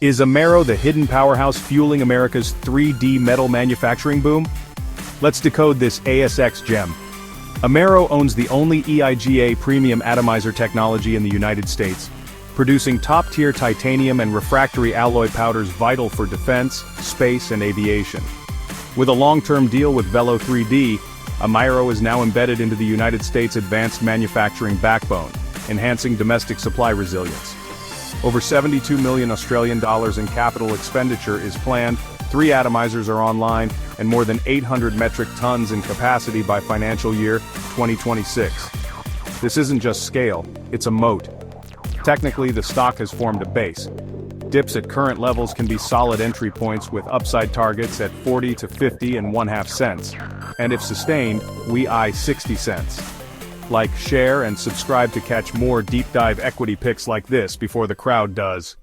Is Amaero the hidden powerhouse fueling America's 3D metal manufacturing boom? Let's decode this ASX gem. Amaero owns the only EIGA premium atomizer technology in the United States, producing top-tier titanium and refractory alloy powders vital for defense, space, and aviation. With a long-term deal with Velo 3D, Amaero is now embedded into the United States' advanced manufacturing backbone, enhancing domestic supply resilience. Over 72 million Australian dollars in capital expenditure is planned, 3 atomizers are online, and more than 800 metric tons in capacity by financial year 2026. This isn't just scale, it's a moat. Technically, the stock has formed a base. Dips at current levels can be solid entry points with upside targets at 40 to 50 and 1/2 cents. And if sustained, we eye 60 cents. Like, share, and subscribe to catch more deep dive equity picks like this before the crowd does.